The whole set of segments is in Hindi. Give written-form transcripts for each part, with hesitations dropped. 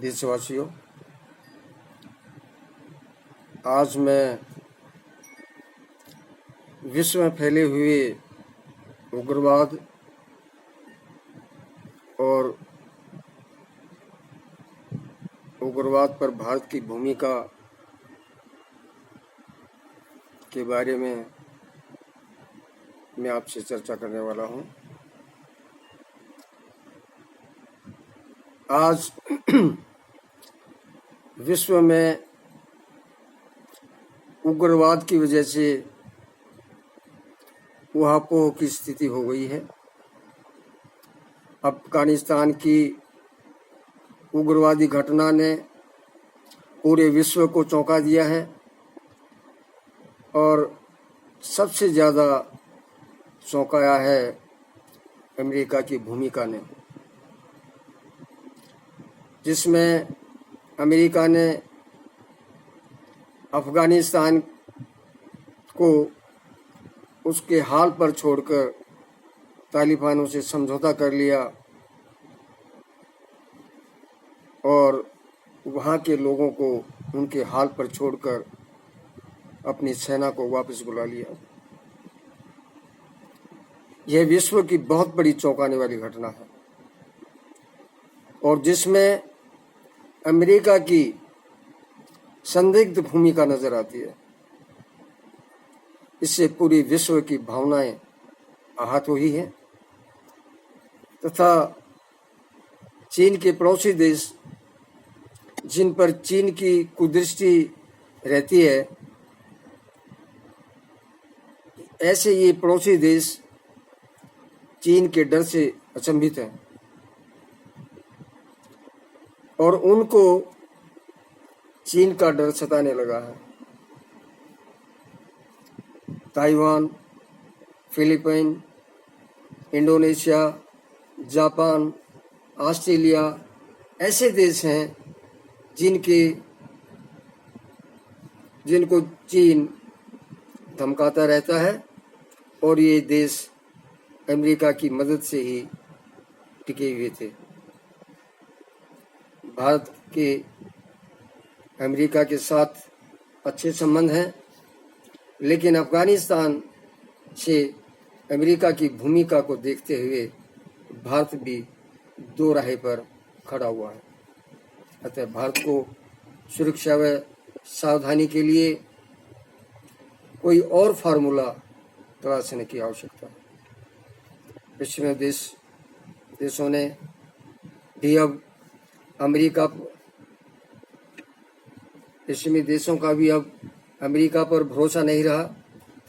देशवासियों, आज मैं विश्व में फैले हुए उग्रवाद और उग्रवाद पर भारत की भूमिका के बारे में मैं आपसे चर्चा करने वाला हूं। आज विश्व में उग्रवाद की वजह से ऊहापोह की स्थिति हो गई है। अफगानिस्तान की उग्रवादी घटना ने पूरे विश्व को चौंका दिया है और सबसे ज़्यादा चौंकाया है अमेरिका की भूमिका ने, जिसमें अमेरिका ने अफगानिस्तान को उसके हाल पर छोड़कर तालिबानों से समझौता कर लिया और वहाँ के लोगों को उनके हाल पर छोड़कर अपनी सेना को वापस बुला लिया। यह विश्व की बहुत बड़ी चौंकाने वाली घटना है और जिसमें अमेरिका की संदिग्ध भूमिका नजर आती है। इससे पूरी विश्व की भावनाएं आहत हुई हैं तथा चीन के पड़ोसी देश, जिन पर चीन की कुदृष्टि रहती है, ऐसे ये पड़ोसी देश चीन के डर से अचंभित हैं और उनको चीन का डर सताने लगा है। Taiwan, Philippine, Indonesia, Japan, Australia ऐसे देश हैं जिनको चीन धमकाता रहता है और ये देश अमेरिका की मदद से ही टिके हुए थे। भारत के अमेरिका के साथ अच्छे संबंध हैं, लेकिन अफगानिस्तान से अमेरिका की भूमिका को देखते हुए भारत भी दो राह पर खड़ा हुआ है। अतः भारत को सुरक्षा व सावधानी के लिए कोई और फार्मूला तलाशने की आवश्यकता है। पश्चिमी देशों ने भी अब पश्चिमी देशों का भी अब अमेरिका पर भरोसा नहीं रहा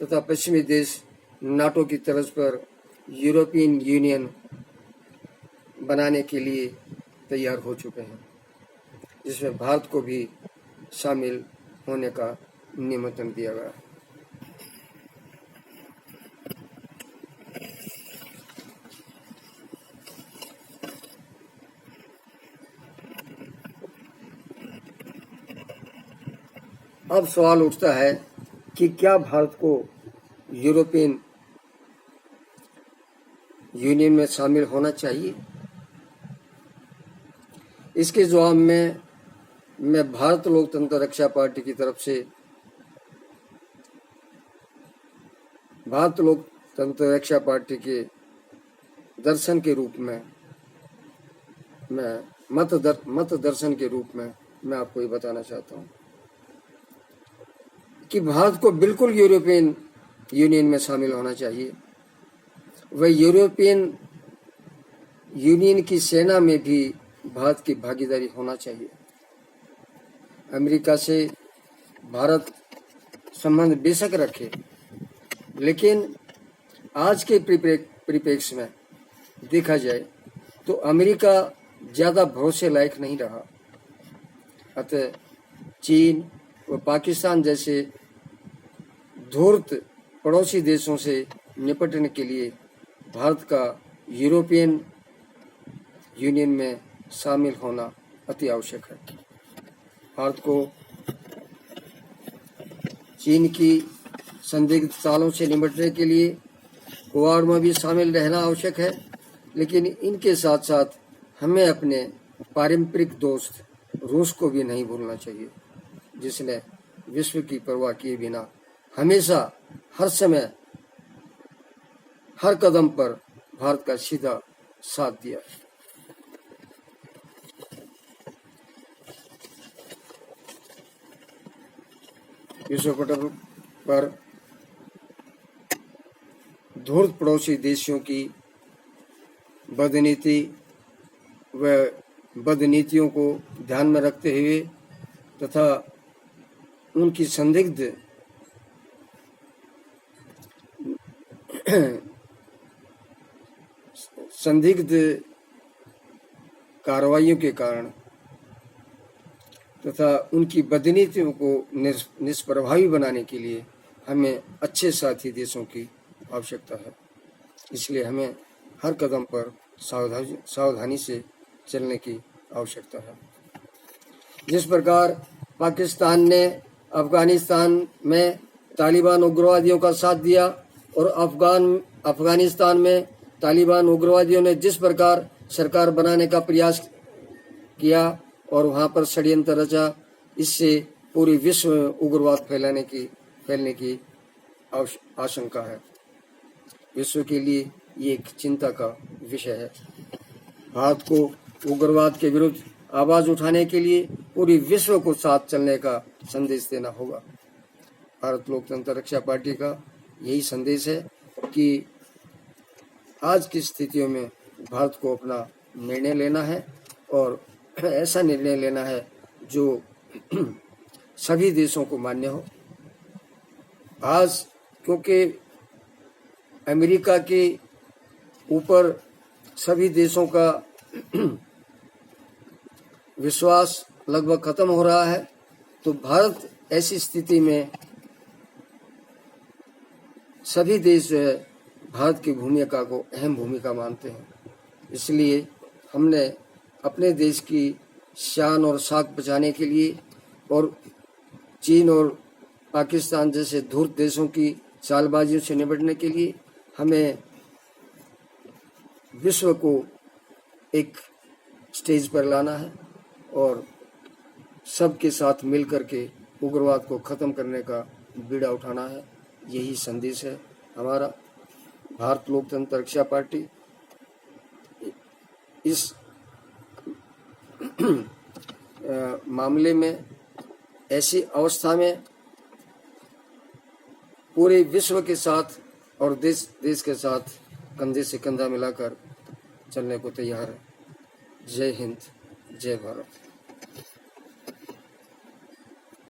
तथा पश्चिमी देश नाटो की तर्ज पर यूरोपियन यूनियन बनाने के लिए तैयार हो चुके हैं, जिसमें भारत को भी शामिल होने का निमंत्रण दिया गया है। अब सवाल उठता है कि क्या भारत को यूरोपियन यूनियन में शामिल होना चाहिए? इसके जवाब में मैं भारत लोकतंत्र रक्षा पार्टी की तरफ से भारत लोकतंत्र रक्षा पार्टी के दर्शन के रूप में मत दर्शन के रूप में मैं आपको ये बताना चाहता हूँ कि भारत को बिल्कुल यूरोपियन यूनियन में शामिल होना चाहिए। वह यूरोपियन यूनियन की सेना में भी भारत की भागीदारी होना चाहिए। अमेरिका से भारत संबंध बेशक रखे, लेकिन आज के परिप्रेक्ष्य में देखा जाए तो अमेरिका ज़्यादा भरोसे लायक नहीं रहा। अतः चीन व पाकिस्तान जैसे धूर्त पड़ोसी देशों से निपटने के लिए भारत का यूरोपियन यूनियन में शामिल होना अति आवश्यक है। भारत को चीन की संदिग्ध चालों से निपटने के लिए क्वाड में भी शामिल रहना आवश्यक है, लेकिन इनके साथ साथ हमें अपने पारंपरिक दोस्त रूस को भी नहीं भूलना चाहिए, जिसने विश्व की परवाह किए बिना हमेशा, हर समय, हर कदम पर भारत का सीधा साथ दिया। विश्व पटल पर धूर्त पड़ोसी देशों की बदनीति व बदनीतियों को ध्यान में रखते हुए तथा उनकी संदिग्ध कार्रवाइयों के कारण तथा उनकी बदनीतियों को निष्प्रभावी बनाने के लिए हमें अच्छे साथी देशों की आवश्यकता है। इसलिए हमें हर कदम पर सावधानी से चलने की आवश्यकता है। जिस प्रकार पाकिस्तान ने अफगानिस्तान में तालिबान उग्रवादियों का साथ दिया और अफगानिस्तान में तालिबान उग्रवादियों ने जिस प्रकार सरकार बनाने का प्रयास किया और वहां पर षड्यंत्र रचा, इससे पूरे विश्व में उग्रवाद फैलने की आशंका है। विश्व के लिए ये एक चिंता का विषय है। भारत को उग्रवाद के विरुद्ध आवाज उठाने के लिए पूरी विश्व को साथ चलने का संदेश देना होगा। भारत लोकतंत्र रक्षा पार्टी का यही संदेश है कि आज की स्थितियों में भारत को अपना निर्णय लेना है और ऐसा निर्णय लेना है जो सभी देशों को मान्य हो। आज क्योंकि अमेरिका के ऊपर सभी देशों का विश्वास लगभग खत्म हो रहा है, तो भारत ऐसी स्थिति में सभी देश जो है भारत की भूमिका को अहम भूमिका मानते हैं। इसलिए हमने अपने देश की शान और साख बचाने के लिए और चीन और पाकिस्तान जैसे धूर्त देशों की चालबाजियों से निपटने के लिए हमें विश्व को एक स्टेज पर लाना है और सबके साथ मिलकर के उग्रवाद को खत्म करने का बीड़ा उठाना है। यही संदेश है हमारा। भारत लोकतंत्र रक्षा पार्टी इस मामले में, ऐसी अवस्था में पूरे विश्व के साथ और देश के साथ कंधे से कंधा मिलाकर चलने को तैयार है। जय हिंद, जय भारत।